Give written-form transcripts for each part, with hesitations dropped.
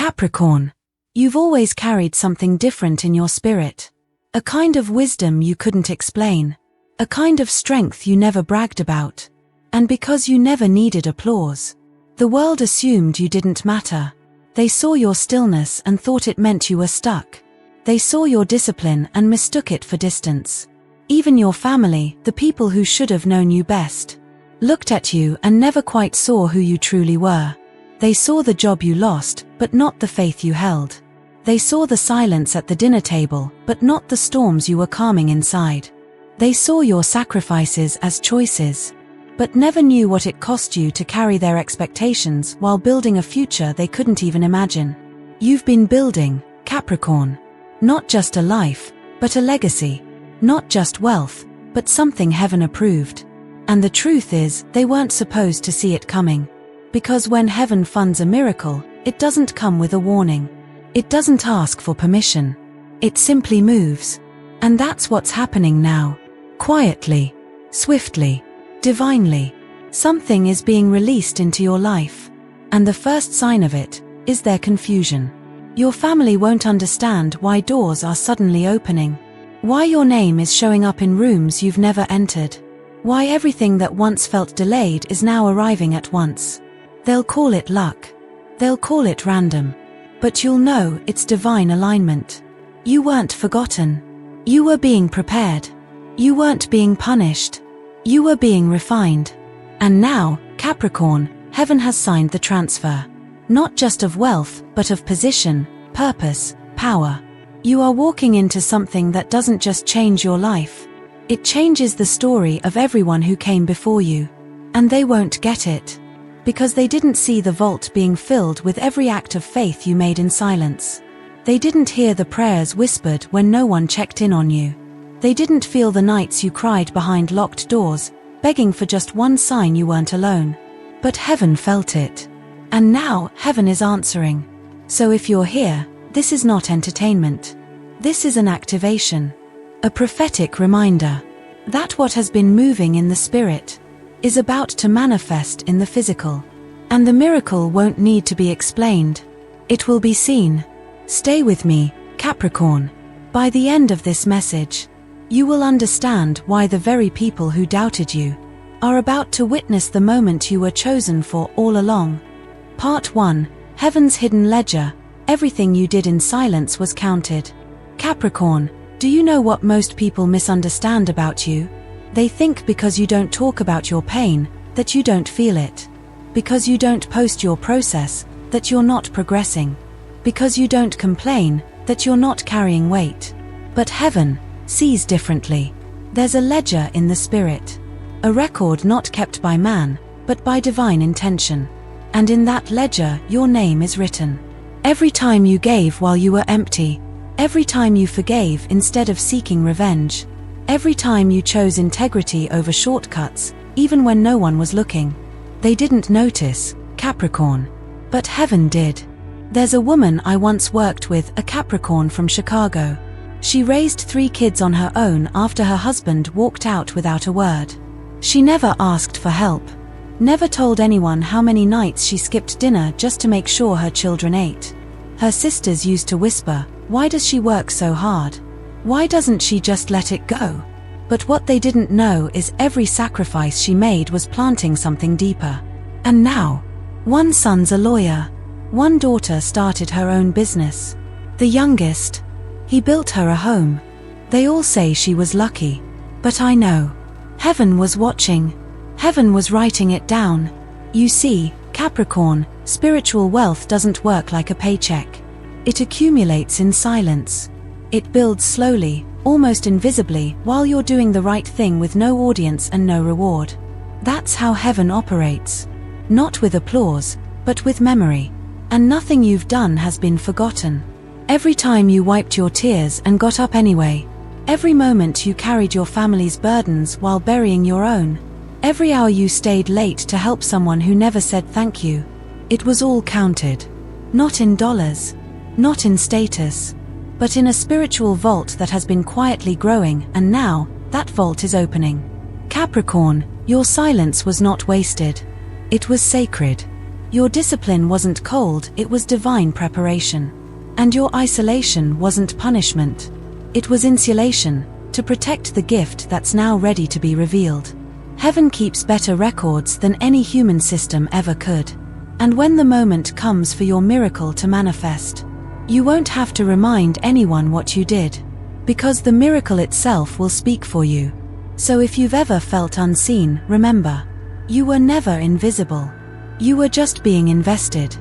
Capricorn, you've always carried something different in your spirit. A kind of wisdom you couldn't explain. A kind of strength you never bragged about. And because you never needed applause, the world assumed you didn't matter. They saw your stillness and thought it meant you were stuck. They saw your discipline and mistook it for distance. Even your family, the people who should have known you best, looked at you and never quite saw who you truly were. They saw the job you lost, but not the faith you held. They saw the silence at the dinner table, but not the storms you were calming inside. They saw your sacrifices as choices, but never knew what it cost you to carry their expectations while building a future they couldn't even imagine. You've been building, Capricorn, not just a life, but a legacy. Not just wealth, but something heaven approved. And the truth is, they weren't supposed to see it coming. Because when heaven funds a miracle, it doesn't come with a warning. It doesn't ask for permission. It simply moves. And that's what's happening now. Quietly, swiftly, divinely. Something is being released into your life. And the first sign of it is their confusion. Your family won't understand why doors are suddenly opening. Why your name is showing up in rooms you've never entered. Why everything that once felt delayed is now arriving at once. They'll call it luck. They'll call it random. But you'll know it's divine alignment. You weren't forgotten. You were being prepared. You weren't being punished. You were being refined. And now, Capricorn, heaven has signed the transfer. Not just of wealth, but of position, purpose, power. You are walking into something that doesn't just change your life. It changes the story of everyone who came before you. And they won't get it. Because they didn't see the vault being filled with every act of faith you made in silence. They didn't hear the prayers whispered when no one checked in on you. They didn't feel the nights you cried behind locked doors, begging for just one sign you weren't alone. But heaven felt it. And now, heaven is answering. So if you're here, this is not entertainment. This is an activation. A prophetic reminder that what has been moving in the spirit is about to manifest in the physical. And the miracle won't need to be explained. It will be seen. Stay with me, Capricorn. By the end of this message, you will understand why the very people who doubted you are about to witness the moment you were chosen for all along. Part 1. Heaven's hidden ledger. Everything you did in silence was counted. Capricorn, do you know what most people misunderstand about you? They think because you don't talk about your pain, that you don't feel it. Because you don't post your process, that you're not progressing. Because you don't complain, that you're not carrying weight. But heaven sees differently. There's a ledger in the spirit. A record not kept by man, but by divine intention. And in that ledger, your name is written. Every time you gave while you were empty. Every time you forgave instead of seeking revenge. Every time you chose integrity over shortcuts, even when no one was looking. They didn't notice, Capricorn. But heaven did. There's a woman I once worked with, a Capricorn from Chicago. She raised 3 kids on her own after her husband walked out without a word. She never asked for help. Never told anyone how many nights she skipped dinner just to make sure her children ate. Her sisters used to whisper, "Why does she work so hard? Why doesn't she just let it go?" But what they didn't know is every sacrifice she made was planting something deeper. And now, one son's a lawyer. One daughter started her own business. The youngest, he built her a home. They all say she was lucky. But I know. Heaven was watching. Heaven was writing it down. You see, Capricorn, spiritual wealth doesn't work like a paycheck. It accumulates in silence. It builds slowly, almost invisibly, while you're doing the right thing with no audience and no reward. That's how heaven operates. Not with applause, but with memory. And nothing you've done has been forgotten. Every time you wiped your tears and got up anyway. Every moment you carried your family's burdens while burying your own. Every hour you stayed late to help someone who never said thank you. It was all counted. Not in dollars. Not in status. But in a spiritual vault that has been quietly growing, and now, that vault is opening. Capricorn, your silence was not wasted. It was sacred. Your discipline wasn't cold, it was divine preparation. And your isolation wasn't punishment. It was insulation, to protect the gift that's now ready to be revealed. Heaven keeps better records than any human system ever could. And when the moment comes for your miracle to manifest, you won't have to remind anyone what you did, because the miracle itself will speak for you. So if you've ever felt unseen, remember, you were never invisible. You were just being invested.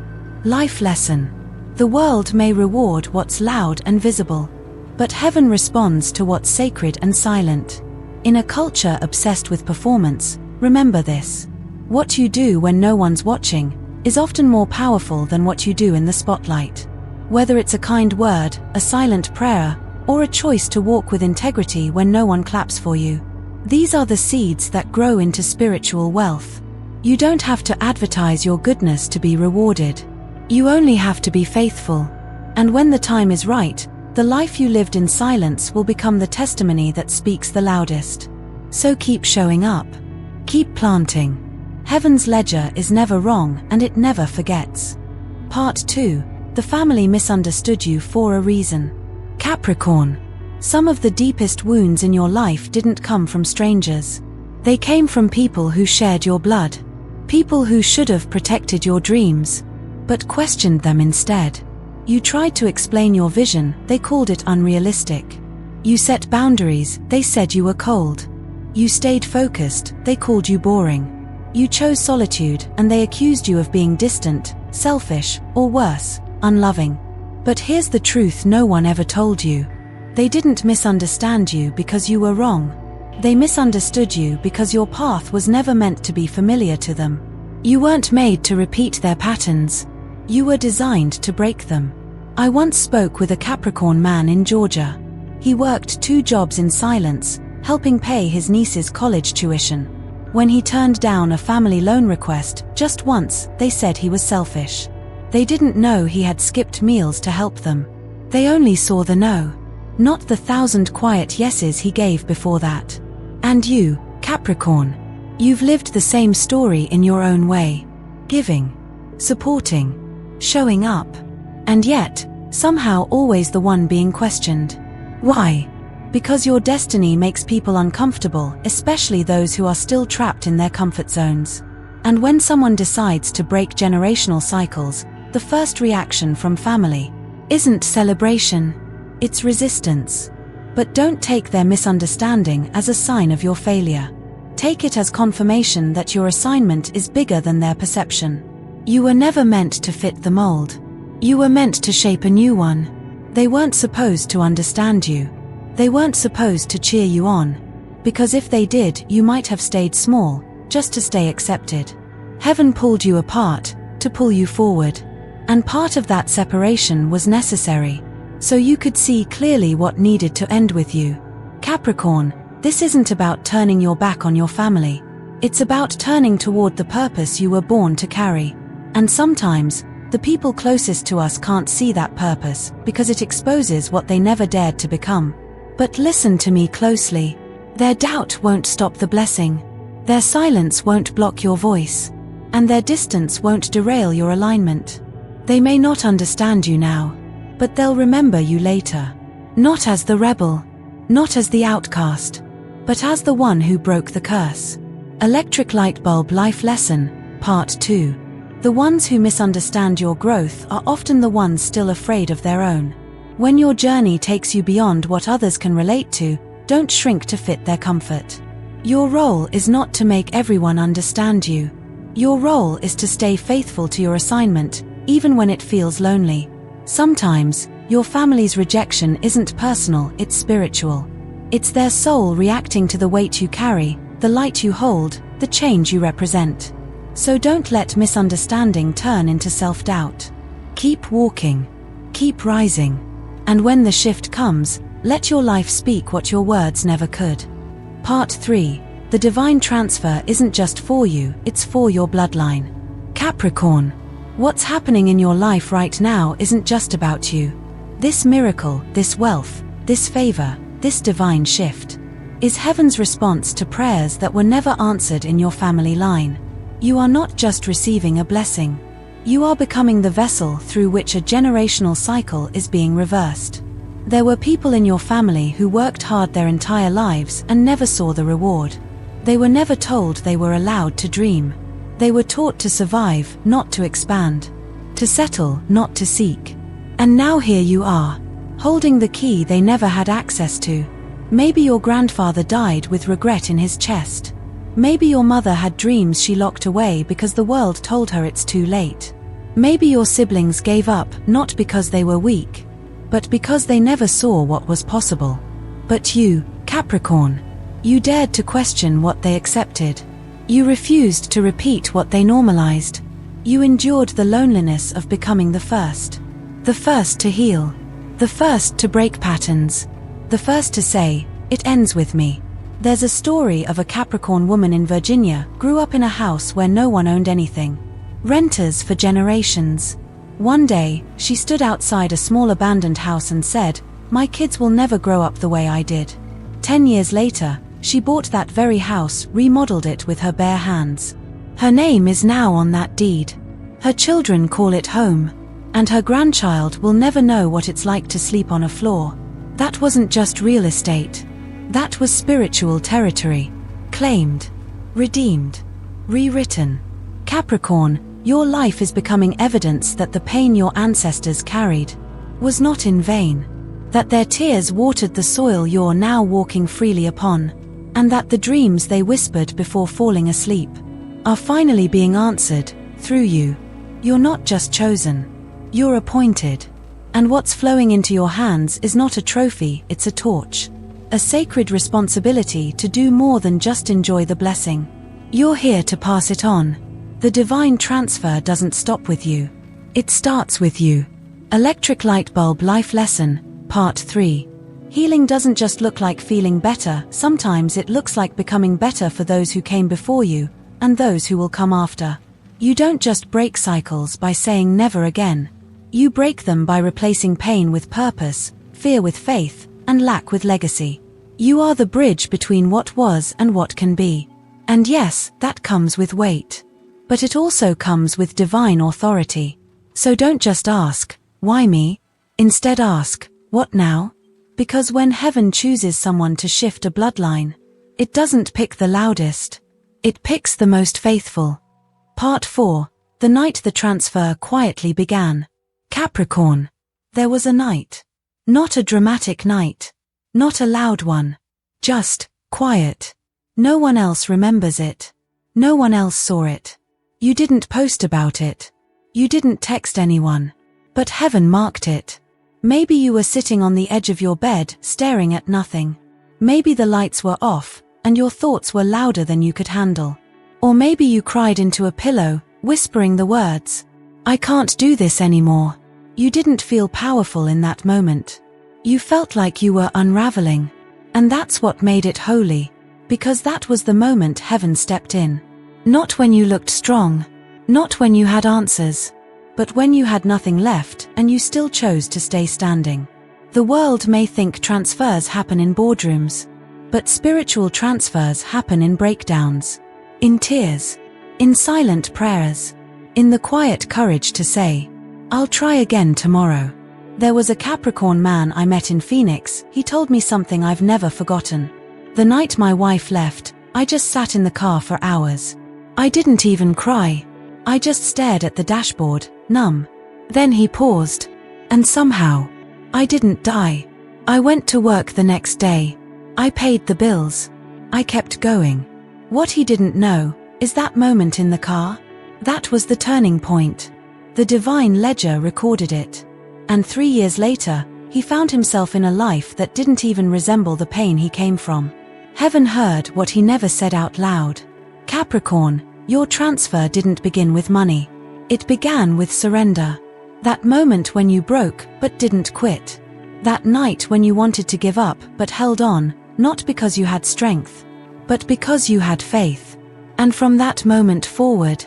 Life lesson. The world may reward what's loud and visible, but heaven responds to what's sacred and silent. In a culture obsessed with performance, remember this. What you do when no one's watching is often more powerful than what you do in the spotlight. Whether it's a kind word, a silent prayer, or a choice to walk with integrity when no one claps for you. These are the seeds that grow into spiritual wealth. You don't have to advertise your goodness to be rewarded. You only have to be faithful. And when the time is right, the life you lived in silence will become the testimony that speaks the loudest. So keep showing up. Keep planting. Heaven's ledger is never wrong and it never forgets. Part 2. The family misunderstood you for a reason. Capricorn. Some of the deepest wounds in your life didn't come from strangers. They came from people who shared your blood. People who should have protected your dreams, but questioned them instead. You tried to explain your vision, they called it unrealistic. You set boundaries, they said you were cold. You stayed focused, they called you boring. You chose solitude, and they accused you of being distant, selfish, or worse, unloving. But here's the truth no one ever told you. They didn't misunderstand you because you were wrong. They misunderstood you because your path was never meant to be familiar to them. You weren't made to repeat their patterns. You were designed to break them. I once spoke with a Capricorn man in Georgia. He worked 2 jobs in silence, helping pay his niece's college tuition. When he turned down a family loan request, just once, they said he was selfish. They didn't know he had skipped meals to help them. They only saw the no, not the 1,000 quiet yeses he gave before that. And you, Capricorn, you've lived the same story in your own way. Giving, supporting, showing up. And yet, somehow always the one being questioned. Why? Because your destiny makes people uncomfortable, especially those who are still trapped in their comfort zones. And when someone decides to break generational cycles, the first reaction from family isn't celebration, it's resistance. But don't take their misunderstanding as a sign of your failure. Take it as confirmation that your assignment is bigger than their perception. You were never meant to fit the mold. You were meant to shape a new one. They weren't supposed to understand you. They weren't supposed to cheer you on. Because if they did, you might have stayed small, just to stay accepted. Heaven pulled you apart, to pull you forward. And part of that separation was necessary, so you could see clearly what needed to end with you. Capricorn, this isn't about turning your back on your family. It's about turning toward the purpose you were born to carry. And sometimes, the people closest to us can't see that purpose because it exposes what they never dared to become. But listen to me closely. Their doubt won't stop the blessing. Their silence won't block your voice. And their distance won't derail your alignment. They may not understand you now, but they'll remember you later. Not as the rebel, not as the outcast, but as the one who broke the curse. Electric Light Bulb Life Lesson, Part 2. The ones who misunderstand your growth are often the ones still afraid of their own. When your journey takes you beyond what others can relate to, don't shrink to fit their comfort. Your role is not to make everyone understand you. Your role is to stay faithful to your assignment, even when it feels lonely. Sometimes, your family's rejection isn't personal, it's spiritual. It's their soul reacting to the weight you carry, the light you hold, the change you represent. So don't let misunderstanding turn into self-doubt. Keep walking. Keep rising. And when the shift comes, let your life speak what your words never could. Part 3. The divine transfer isn't just for you, it's for your bloodline. Capricorn. What's happening in your life right now isn't just about you. This miracle, this wealth, this favor, this divine shift, is heaven's response to prayers that were never answered in your family line. You are not just receiving a blessing. You are becoming the vessel through which a generational cycle is being reversed. There were people in your family who worked hard their entire lives and never saw the reward. They were never told they were allowed to dream. They were taught to survive, not to expand. To settle, not to seek. And now here you are, holding the key they never had access to. Maybe your grandfather died with regret in his chest. Maybe your mother had dreams she locked away because the world told her it's too late. Maybe your siblings gave up, not because they were weak, but because they never saw what was possible. But you, Capricorn, you dared to question what they accepted. You refused to repeat what they normalized. You endured the loneliness of becoming the first. The first to heal. The first to break patterns. The first to say, "It ends with me." There's a story of a Capricorn woman in Virginia, grew up in a house where no one owned anything. Renters for generations. One day, she stood outside a small abandoned house and said, "My kids will never grow up the way I did." 10 years later, she bought that very house, remodeled it with her bare hands. Her name is now on that deed. Her children call it home. And her grandchild will never know what it's like to sleep on a floor. That wasn't just real estate. That was spiritual territory. Claimed. Redeemed. Rewritten. Capricorn, your life is becoming evidence that the pain your ancestors carried was not in vain. That their tears watered the soil you're now walking freely upon. And that the dreams they whispered before falling asleep are finally being answered, through you. You're not just chosen. You're appointed. And what's flowing into your hands is not a trophy, it's a torch. A sacred responsibility to do more than just enjoy the blessing. You're here to pass it on. The divine transfer doesn't stop with you. It starts with you. Electric Light Bulb Life Lesson, Part 3. Healing doesn't just look like feeling better, sometimes it looks like becoming better for those who came before you, and those who will come after. You don't just break cycles by saying never again. You break them by replacing pain with purpose, fear with faith, and lack with legacy. You are the bridge between what was and what can be. And yes, that comes with weight. But it also comes with divine authority. So don't just ask, "Why me?" Instead ask, "What now?" Because when heaven chooses someone to shift a bloodline, it doesn't pick the loudest. It picks the most faithful. Part 4. The night the transfer quietly began. Capricorn. There was a night. Not a dramatic night. Not a loud one. Just quiet. No one else remembers it. No one else saw it. You didn't post about it. You didn't text anyone. But heaven marked it. Maybe you were sitting on the edge of your bed, staring at nothing. Maybe the lights were off, and your thoughts were louder than you could handle. Or maybe you cried into a pillow, whispering the words, "I can't do this anymore." You didn't feel powerful in that moment. You felt like you were unraveling. And that's what made it holy. Because that was the moment heaven stepped in. Not when you looked strong. Not when you had answers. But when you had nothing left and you still chose to stay standing. The world may think transfers happen in boardrooms. But spiritual transfers happen in breakdowns. In tears. In silent prayers. In the quiet courage to say, "I'll try again tomorrow." There was a Capricorn man I met in Phoenix. He told me something I've never forgotten. The night my wife left, I just sat in the car for hours. I didn't even cry. I just stared at the dashboard, numb. Then he paused. And somehow, I didn't die. I went to work the next day. I paid the bills. I kept going. What he didn't know is that moment in the car. That was the turning point. The divine ledger recorded it. And 3 years later, he found himself in a life that didn't even resemble the pain he came from. Heaven heard what he never said out loud. Capricorn, your transfer didn't begin with money. It began with surrender. That moment when you broke but didn't quit. That night when you wanted to give up but held on, not because you had strength, but because you had faith. And from that moment forward,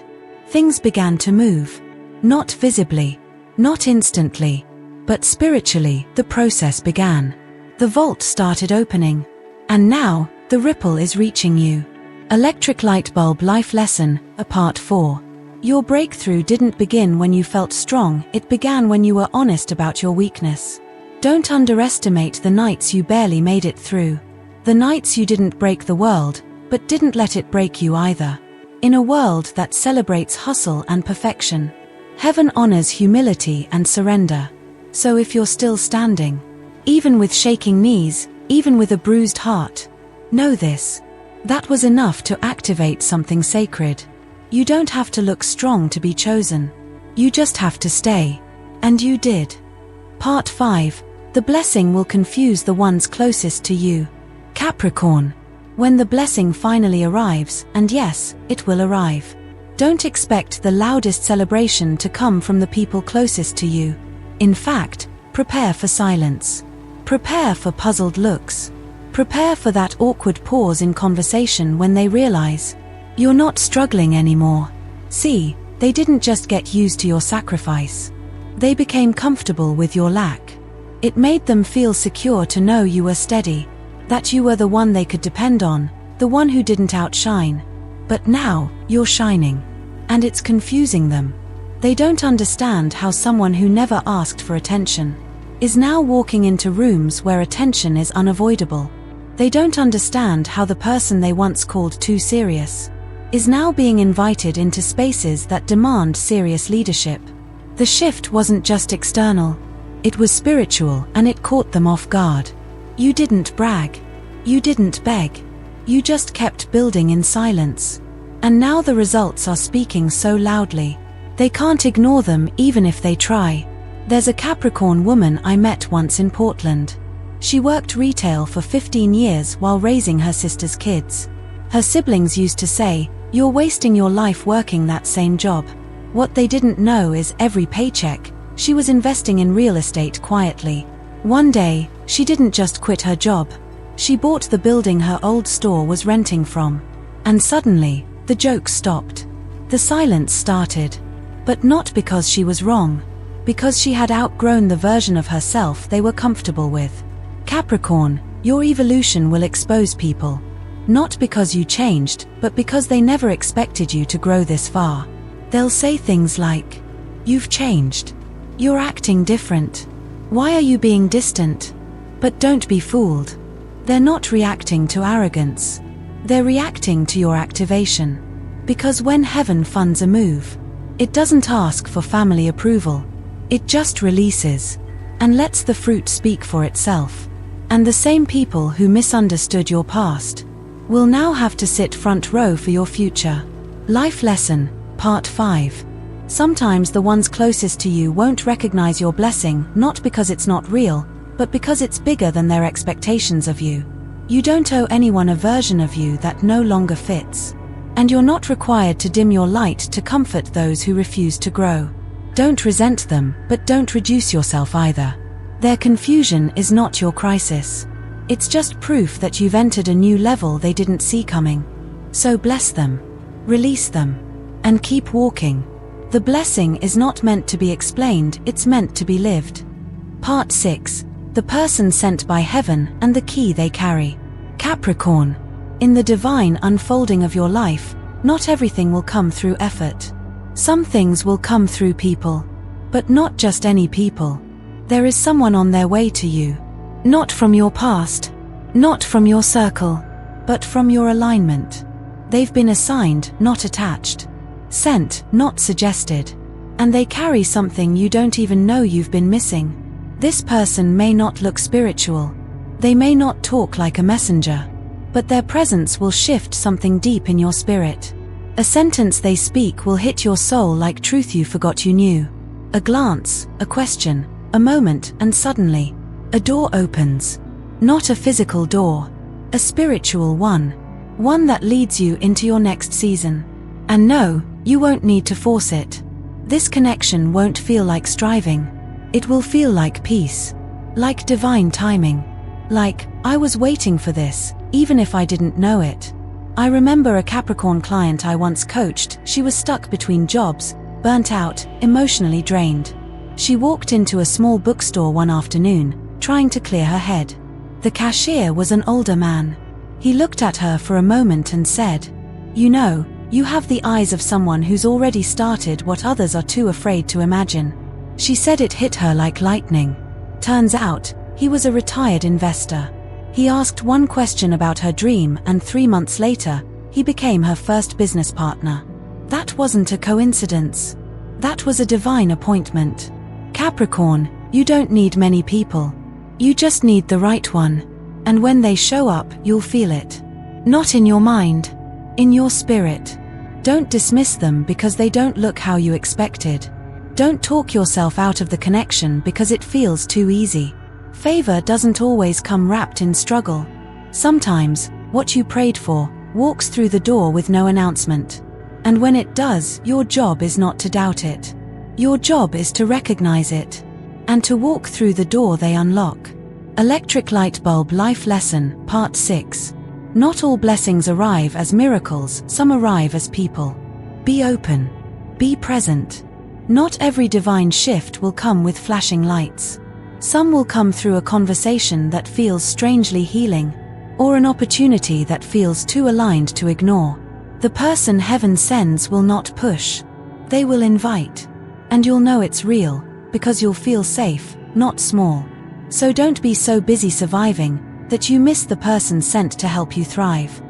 things began to move. Not visibly, not instantly, but spiritually, the process began. The vault started opening. And now, the ripple is reaching you. Electric Light Bulb Life Lesson, a Part 4. Your breakthrough didn't begin when you felt strong, it began when you were honest about your weakness. Don't underestimate the nights you barely made it through. The nights you didn't break the world, but didn't let it break you either. In a world that celebrates hustle and perfection, heaven honors humility and surrender. So if you're still standing, even with shaking knees, even with a bruised heart, know this: that was enough to activate something sacred. You don't have to look strong to be chosen. You just have to stay. And you did. Part 5. The blessing will confuse the ones closest to you. Capricorn. When the blessing finally arrives, and yes, it will arrive, don't expect the loudest celebration to come from the people closest to you. In fact, prepare for silence. Prepare for puzzled looks. Prepare for that awkward pause in conversation when they realize you're not struggling anymore. See, they didn't just get used to your sacrifice. They became comfortable with your lack. It made them feel secure to know you were steady, that you were the one they could depend on, the one who didn't outshine. But now, you're shining. And it's confusing them. They don't understand how someone who never asked for attention is now walking into rooms where attention is unavoidable. They don't understand how the person they once called too serious is now being invited into spaces that demand serious leadership. The shift wasn't just external. It was spiritual, and it caught them off guard. You didn't brag. You didn't beg. You just kept building in silence. And now the results are speaking so loudly. They can't ignore them even if they try. There's a Capricorn woman I met once in Portland. She worked retail for 15 years while raising her sister's kids. Her siblings used to say, "You're wasting your life working that same job." What they didn't know is every paycheck, she was investing in real estate quietly. One day, she didn't just quit her job. She bought the building her old store was renting from. And suddenly, the jokes stopped. The silence started. But not because she was wrong. Because she had outgrown the version of herself they were comfortable with. Capricorn, your evolution will expose people. Not because you changed, but because they never expected you to grow this far. They'll say things like, "You've changed. You're acting different. Why are you being distant?" But don't be fooled. They're not reacting to arrogance. They're reacting to your activation. Because when heaven funds a move, it doesn't ask for family approval. It just releases and lets the fruit speak for itself. And the same people who misunderstood your past will now have to sit front row for your future. Life lesson, Part 5. Sometimes the ones closest to you won't recognize your blessing, not because it's not real, but because it's bigger than their expectations of you. You don't owe anyone a version of you that no longer fits. And you're not required to dim your light to comfort those who refuse to grow. Don't resent them, but don't reduce yourself either. Their confusion is not your crisis. It's just proof that you've entered a new level they didn't see coming. So bless them, release them, and keep walking. The blessing is not meant to be explained, it's meant to be lived. Part 6. The person sent by heaven and the key they carry. Capricorn. In the divine unfolding of your life, not everything will come through effort. Some things will come through people. But not just any people. There is someone on their way to you. Not from your past, not from your circle, but from your alignment. They've been assigned, not attached. Sent, not suggested. And they carry something you don't even know you've been missing. This person may not look spiritual. They may not talk like a messenger. But their presence will shift something deep in your spirit. A sentence they speak will hit your soul like truth you forgot you knew. A glance, a question, a moment, and suddenly, a door opens. Not a physical door. A spiritual one. One that leads you into your next season. And no, you won't need to force it. This connection won't feel like striving. It will feel like peace. Like divine timing. Like, I was waiting for this, even if I didn't know it. I remember a Capricorn client I once coached. She was stuck between jobs, burnt out, emotionally drained. She walked into a small bookstore one afternoon, trying to clear her head. The cashier was an older man. He looked at her for a moment and said, "You know, You have the eyes of someone who's already started what others are too afraid to imagine. She said it hit her like lightning. Turns out, he was a retired investor. He asked one question about her dream and 3 months later, he became her first business partner. That wasn't a coincidence. That was a divine appointment. Capricorn, you don't need many people. You just need the right one. And when they show up, you'll feel it. Not in your mind. In your spirit. Don't dismiss them because they don't look how you expected. Don't talk yourself out of the connection because it feels too easy. Favor doesn't always come wrapped in struggle. Sometimes, what you prayed for walks through the door with no announcement. And when it does, your job is not to doubt it. Your job is to recognize it. And to walk through the door they unlock. Electric Light Bulb Life Lesson, Part 6. Not all blessings arrive as miracles, some arrive as people. Be open. Be present. Not every divine shift will come with flashing lights. Some will come through a conversation that feels strangely healing, or an opportunity that feels too aligned to ignore. The person heaven sends will not push. They will invite. And you'll know it's real, because you'll feel safe, not small. So don't be so busy surviving that you miss the person sent to help you thrive.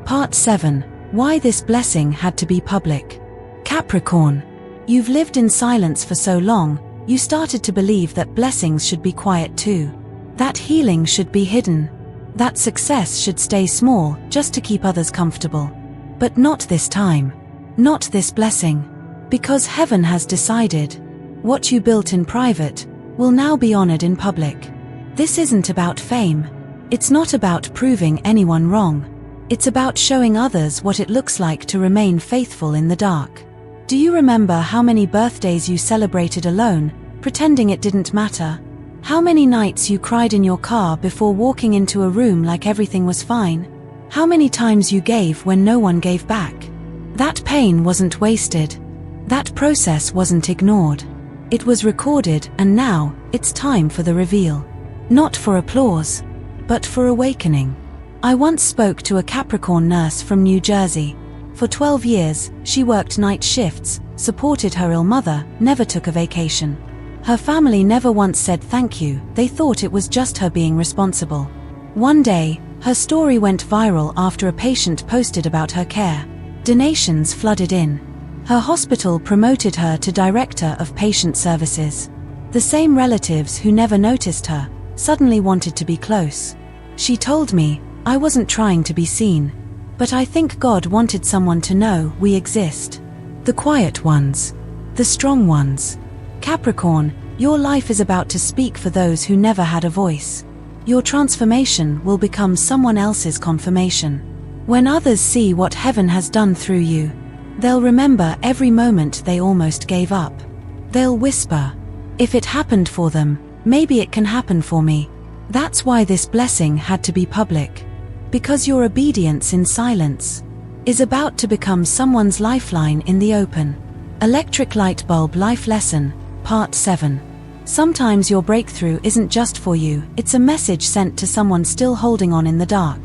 Part 7. Why this blessing had to be public. Capricorn. You've lived in silence for so long, you started to believe that blessings should be quiet too. That healing should be hidden. That success should stay small, just to keep others comfortable. But not this time. Not this blessing. Because heaven has decided. What you built in private will now be honored in public. This isn't about fame. It's not about proving anyone wrong. It's about showing others what it looks like to remain faithful in the dark. Do you remember how many birthdays you celebrated alone, pretending it didn't matter? How many nights you cried in your car before walking into a room like everything was fine? How many times you gave when no one gave back? That pain wasn't wasted. That process wasn't ignored. It was recorded, and now, it's time for the reveal. Not for applause, but for awakening. I once spoke to a Capricorn nurse from New Jersey. For 12 years, she worked night shifts, supported her ill mother, never took a vacation. Her family never once said thank you, they thought it was just her being responsible. One day, her story went viral after a patient posted about her care. Donations flooded in. Her hospital promoted her to Director of Patient Services. The same relatives who never noticed her suddenly wanted to be close. She told me, I wasn't trying to be seen. But I think God wanted someone to know we exist. The quiet ones. The strong ones. Capricorn, your life is about to speak for those who never had a voice. Your transformation will become someone else's confirmation. When others see what heaven has done through you, they'll remember every moment they almost gave up. They'll whisper, if it happened for them, maybe it can happen for me. That's why this blessing had to be public. Because your obedience in silence is about to become someone's lifeline in the open. Electric Light Bulb Life Lesson, Part 7. Sometimes your breakthrough isn't just for you, it's a message sent to someone still holding on in the dark.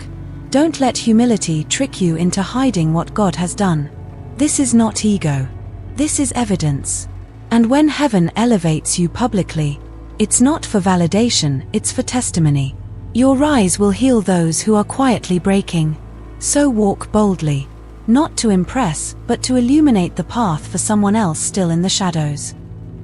Don't let humility trick you into hiding what God has done. This is not ego. This is evidence. And when heaven elevates you publicly, it's not for validation, it's for testimony. Your rise will heal those who are quietly breaking. So walk boldly. Not to impress, but to illuminate the path for someone else still in the shadows.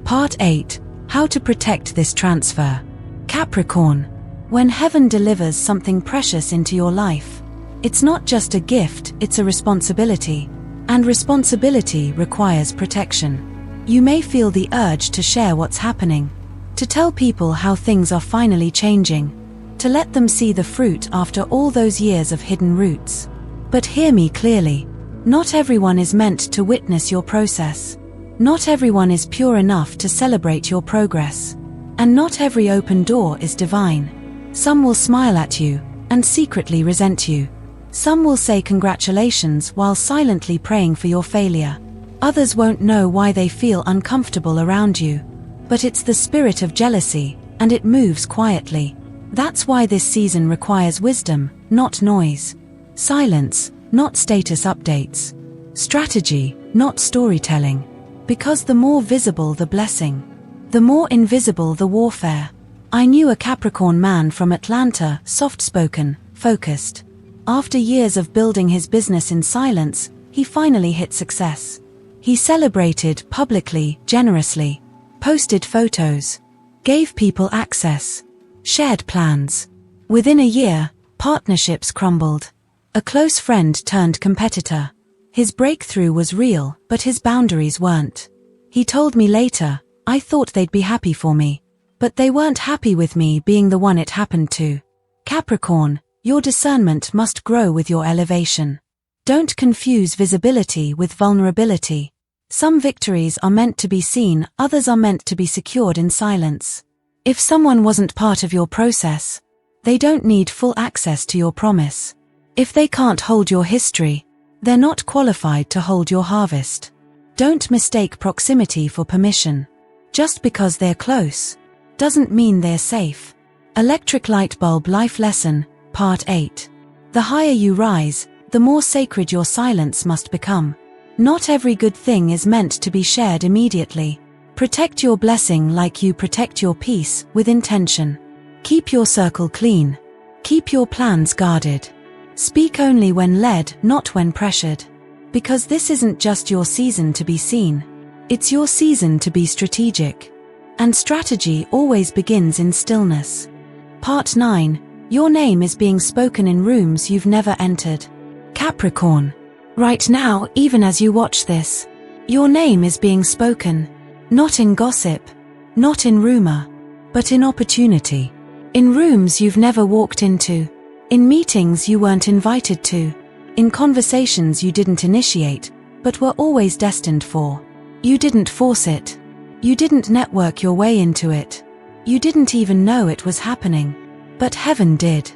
Part 8. How to protect this transfer. Capricorn. When heaven delivers something precious into your life, it's not just a gift, it's a responsibility. And responsibility requires protection. You may feel the urge to share what's happening, to tell people how things are finally changing, to let them see the fruit after all those years of hidden roots. But hear me clearly. Not everyone is meant to witness your process. Not everyone is pure enough to celebrate your progress. And not every open door is divine. Some will smile at you and secretly resent you. Some will say congratulations while silently praying for your failure. Others won't know why they feel uncomfortable around you. But it's the spirit of jealousy, and it moves quietly. That's why this season requires wisdom, not noise. Silence, not status updates. Strategy, not storytelling. Because the more visible the blessing, the more invisible the warfare. I knew a Capricorn man from Atlanta, soft-spoken, focused. After years of building his business in silence, he finally hit success. He celebrated publicly, generously, posted photos, gave people access, shared plans. Within a year, partnerships crumbled. A close friend turned competitor. His breakthrough was real, but his boundaries weren't. He told me later, I thought they'd be happy for me. But they weren't happy with me being the one it happened to. Capricorn, your discernment must grow with your elevation. Don't confuse visibility with vulnerability. Some victories are meant to be seen, others are meant to be secured in silence. If someone wasn't part of your process, they don't need full access to your promise. If they can't hold your history, they're not qualified to hold your harvest. Don't mistake proximity for permission. Just because they're close doesn't mean they're safe. Electric Light Bulb Life Lesson, Part 8. The higher you rise, the more sacred your silence must become. Not every good thing is meant to be shared immediately. Protect your blessing like you protect your peace, with intention. Keep your circle clean. Keep your plans guarded. Speak only when led, not when pressured. Because this isn't just your season to be seen. It's your season to be strategic. And strategy always begins in stillness. Part 9. Your name is being spoken in rooms you've never entered. Capricorn. Right now, even as you watch this, your name is being spoken. Not in gossip, not in rumor, but in opportunity. In rooms you've never walked into. In meetings you weren't invited to. In conversations you didn't initiate, but were always destined for. You didn't force it. You didn't network your way into it. You didn't even know it was happening. But heaven did.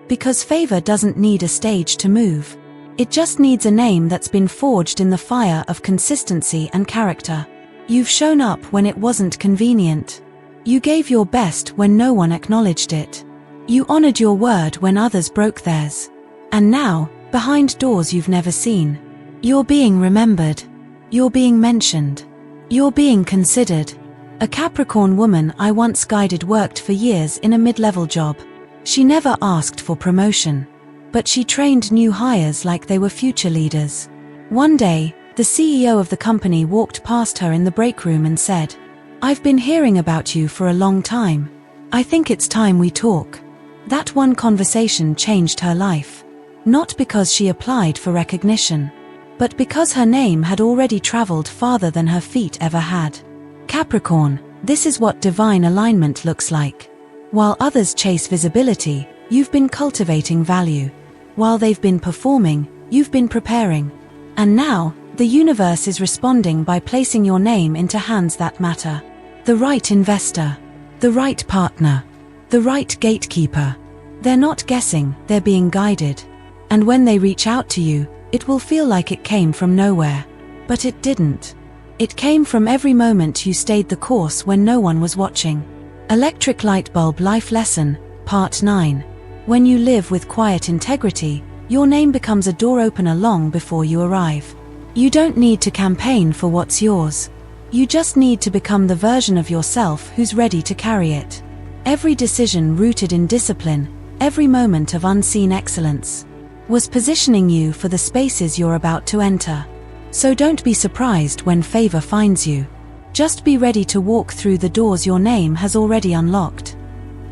Because favor doesn't need a stage to move. It just needs a name that's been forged in the fire of consistency and character. You've shown up when it wasn't convenient. You gave your best when no one acknowledged it. You honored your word when others broke theirs. And now, behind doors you've never seen, you're being remembered. You're being mentioned. You're being considered. A Capricorn woman I once guided worked for years in a mid-level job. She never asked for promotion, but she trained new hires like they were future leaders. One day, the CEO of the company walked past her in the break room and said, "I've been hearing about you for a long time. I think it's time we talk." That one conversation changed her life. Not because she applied for recognition, but because her name had already traveled farther than her feet ever had. Capricorn, this is what divine alignment looks like. While others chase visibility, you've been cultivating value. While they've been performing, you've been preparing. And now, the universe is responding by placing your name into hands that matter. The right investor. The right partner. The right gatekeeper. They're not guessing, they're being guided. And when they reach out to you, it will feel like it came from nowhere. But it didn't. It came from every moment you stayed the course when no one was watching. Electric Light Bulb Life Lesson, Part 9. When you live with quiet integrity, your name becomes a door opener long before you arrive. You don't need to campaign for what's yours. You just need to become the version of yourself who's ready to carry it. Every decision rooted in discipline, every moment of unseen excellence, was positioning you for the spaces you're about to enter. So don't be surprised when favor finds you. Just be ready to walk through the doors your name has already unlocked.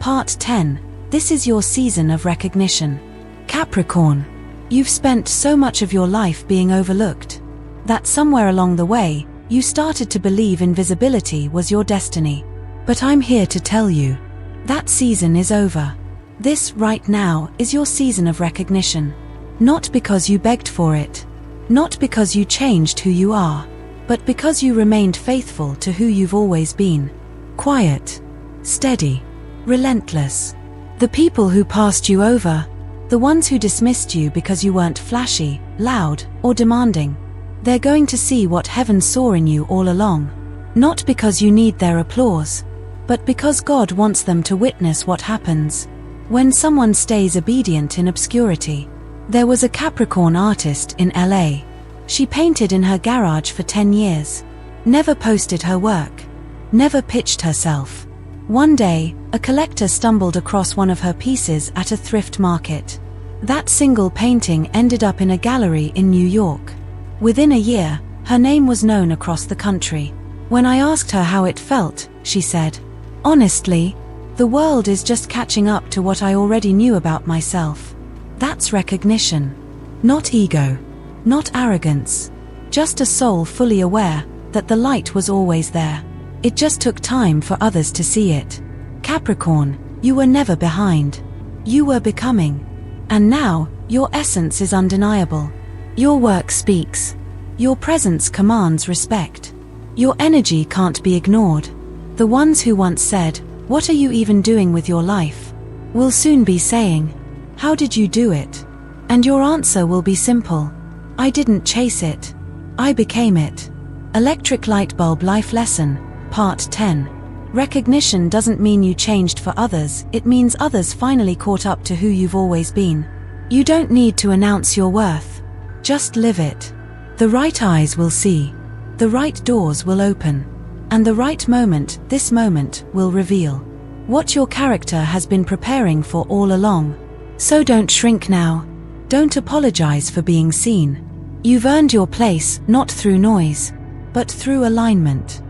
Part 10. This is your season of recognition. Capricorn. You've spent so much of your life being overlooked that somewhere along the way, you started to believe invisibility was your destiny. But I'm here to tell you, that season is over. This, right now, is your season of recognition. Not because you begged for it. Not because you changed who you are. But because you remained faithful to who you've always been. Quiet. Steady. Relentless. The people who passed you over, the ones who dismissed you because you weren't flashy, loud, or demanding, they're going to see what heaven saw in you all along. Not because you need their applause, but because God wants them to witness what happens when someone stays obedient in obscurity. There was a Capricorn artist in LA. She painted in her garage for 10 years. Never posted her work. Never pitched herself. One day, a collector stumbled across one of her pieces at a thrift market. That single painting ended up in a gallery in New York. Within a year, her name was known across the country. When I asked her how it felt, she said, "Honestly, the world is just catching up to what I already knew about myself." That's recognition. Not ego. Not arrogance. Just a soul fully aware that the light was always there. It just took time for others to see it. Capricorn, you were never behind. You were becoming. And now, your essence is undeniable. Your work speaks. Your presence commands respect. Your energy can't be ignored. The ones who once said, "What are you even doing with your life?" will soon be saying, "How did you do it?" And your answer will be simple. I didn't chase it. I became it. Electric Light Bulb Life Lesson, Part 10. Recognition doesn't mean you changed for others, it means others finally caught up to who you've always been. You don't need to announce your worth. Just live it. The right eyes will see. The right doors will open. And the right moment, this moment, will reveal what your character has been preparing for all along. So don't shrink now. Don't apologize for being seen. You've earned your place, not through noise, but through alignment.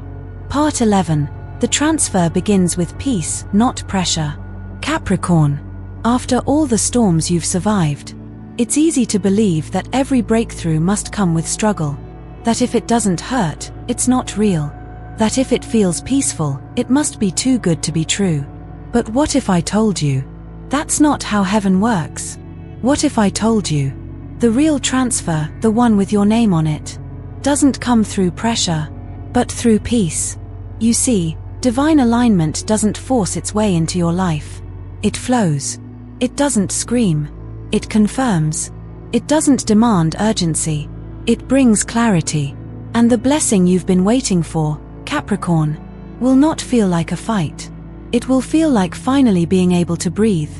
Part 11. The transfer begins with peace, not pressure. Capricorn. After all the storms you've survived, it's easy to believe that every breakthrough must come with struggle. That if it doesn't hurt, it's not real. That if it feels peaceful, it must be too good to be true. But what if I told you? That's not how heaven works. What if I told you? The real transfer, the one with your name on it, doesn't come through pressure, but through peace. You see, divine alignment doesn't force its way into your life. It flows. It doesn't scream. It confirms. It doesn't demand urgency. It brings clarity. And the blessing you've been waiting for, Capricorn, will not feel like a fight. It will feel like finally being able to breathe.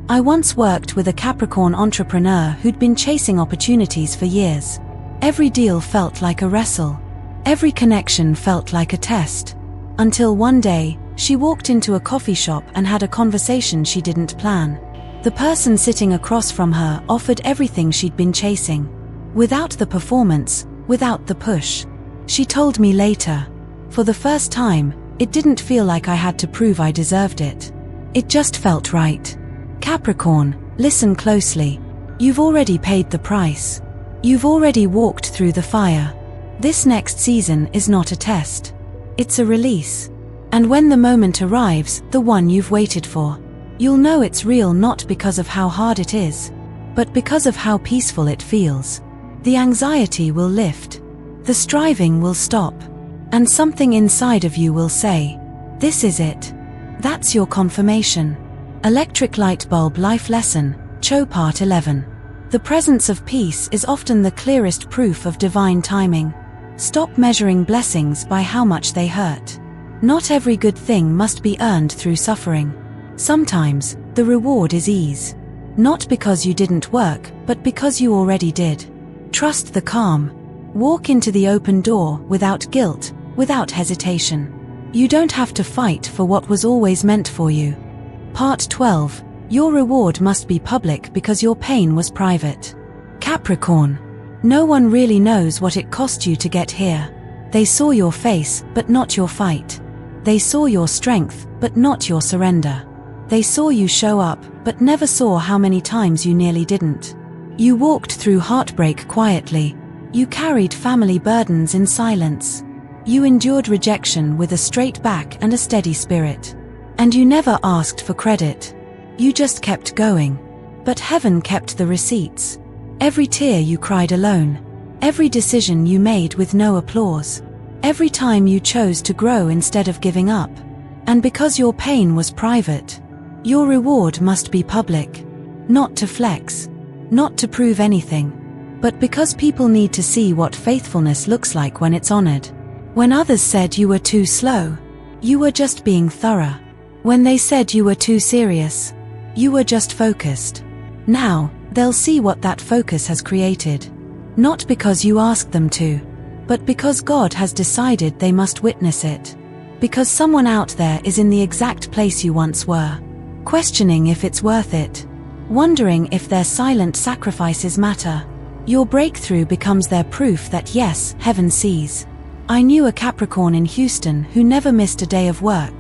I once worked with a Capricorn entrepreneur who'd been chasing opportunities for years. Every deal felt like a wrestle. Every connection felt like a test. Until one day, she walked into a coffee shop and had a conversation she didn't plan. The person sitting across from her offered everything she'd been chasing. Without the performance, without the push. She told me later. For the first time, it didn't feel like I had to prove I deserved it. It just felt right. Capricorn, listen closely. You've already paid the price. You've already walked through the fire. This next season is not a test. It's a release. And when the moment arrives, the one you've waited for, you'll know it's real not because of how hard it is, but because of how peaceful it feels. The anxiety will lift. The striving will stop. And something inside of you will say, "This is it." That's your confirmation. Electric Light Bulb Life Lesson, Cho Part 11. The presence of peace is often the clearest proof of divine timing. Stop measuring blessings by how much they hurt. Not every good thing must be earned through suffering. Sometimes, the reward is ease. Not because you didn't work, but because you already did. Trust the calm. Walk into the open door without guilt, without hesitation. You don't have to fight for what was always meant for you. Part 12. Your reward must be public because your pain was private. Capricorn. No one really knows what it cost you to get here. They saw your face, but not your fight. They saw your strength, but not your surrender. They saw you show up, but never saw how many times you nearly didn't. You walked through heartbreak quietly. You carried family burdens in silence. You endured rejection with a straight back and a steady spirit. And you never asked for credit. You just kept going. But heaven kept the receipts. Every tear you cried alone. Every decision you made with no applause. Every time you chose to grow instead of giving up. And because your pain was private, your reward must be public. Not to flex. Not to prove anything. But because people need to see what faithfulness looks like when it's honored. When others said you were too slow, you were just being thorough. When they said you were too serious, you were just focused. Now, they'll see what that focus has created. Not because you asked them to, but because God has decided they must witness it. Because someone out there is in the exact place you once were, questioning if it's worth it, wondering if their silent sacrifices matter. Your breakthrough becomes their proof that yes, heaven sees. I knew a Capricorn in Houston who never missed a day of work.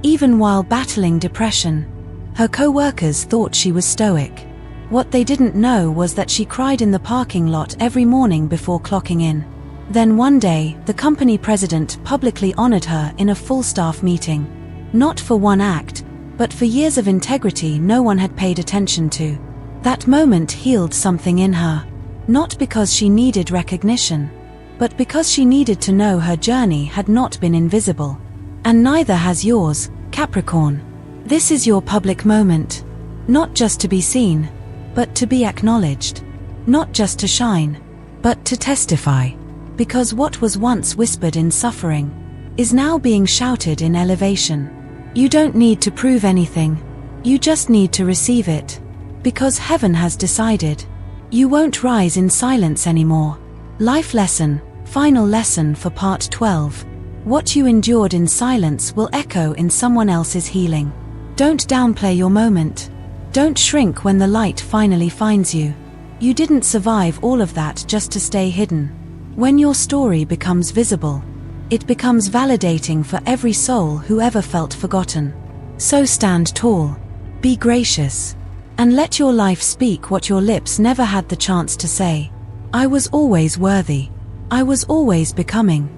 Even while battling depression, her co-workers thought she was stoic. What they didn't know was that she cried in the parking lot every morning before clocking in. Then one day, the company president publicly honored her in a full staff meeting. Not for one act, but for years of integrity no one had paid attention to. That moment healed something in her. Not because she needed recognition, but because she needed to know her journey had not been invisible. And neither has yours, Capricorn. This is your public moment. Not just to be seen, but to be acknowledged. Not just to shine, but to testify. Because what was once whispered in suffering is now being shouted in elevation. You don't need to prove anything. You just need to receive it. Because heaven has decided. You won't rise in silence anymore. Life lesson, final lesson for part 12. What you endured in silence will echo in someone else's healing. Don't downplay your moment. Don't shrink when the light finally finds you. You didn't survive all of that just to stay hidden. When your story becomes visible, it becomes validating for every soul who ever felt forgotten. So stand tall, be gracious, and let your life speak what your lips never had the chance to say. I was always worthy. I was always becoming.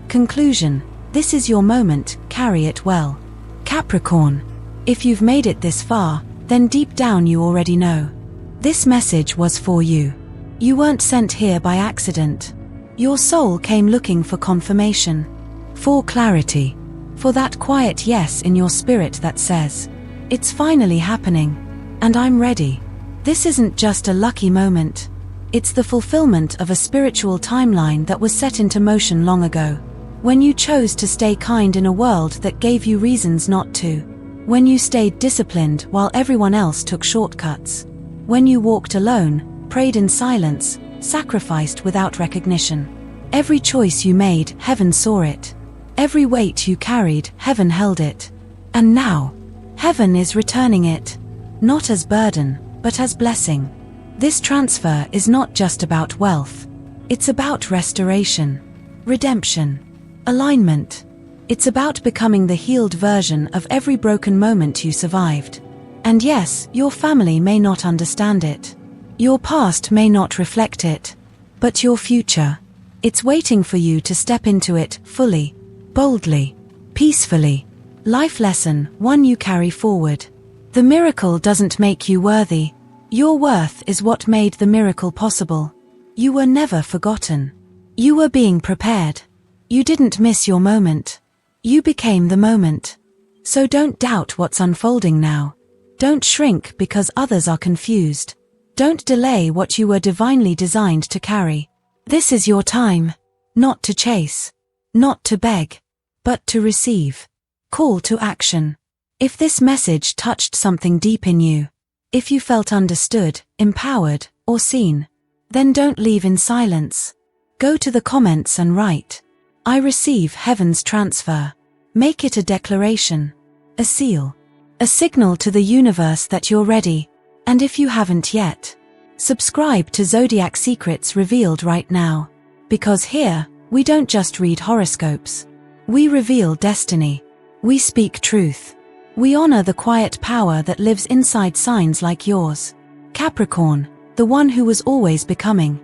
Conclusion: this is your moment, carry it well. Capricorn, if you've made it this far, then deep down you already know. This message was for you. You weren't sent here by accident. Your soul came looking for confirmation, for clarity, for that quiet yes in your spirit that says, it's finally happening, and I'm ready. This isn't just a lucky moment. It's the fulfillment of a spiritual timeline that was set into motion long ago. When you chose to stay kind in a world that gave you reasons not to. When you stayed disciplined while everyone else took shortcuts. When you walked alone, prayed in silence, sacrificed without recognition. Every choice you made, heaven saw it. Every weight you carried, heaven held it. And now, heaven is returning it. Not as burden, but as blessing. This transfer is not just about wealth. It's about restoration, redemption, alignment. It's about becoming the healed version of every broken moment you survived. And yes, your family may not understand it. Your past may not reflect it. But your future, it's waiting for you to step into it fully, boldly, peacefully. Life lesson, one you carry forward. The miracle doesn't make you worthy. Your worth is what made the miracle possible. You were never forgotten. You were being prepared. You didn't miss your moment. You became the moment. So don't doubt what's unfolding now. Don't shrink because others are confused. Don't delay what you were divinely designed to carry. This is your time. Not to chase. Not to beg. But to receive. Call to action. If this message touched something deep in you, if you felt understood, empowered, or seen, then don't leave in silence. Go to the comments and write, I receive heaven's transfer. Make it a declaration, a seal, a signal to the universe that you're ready. And if you haven't yet, subscribe to Zodiac Secrets Revealed right now. Because here, we don't just read horoscopes. We reveal destiny. We speak truth. We honor the quiet power that lives inside signs like yours. Capricorn, the one who was always becoming.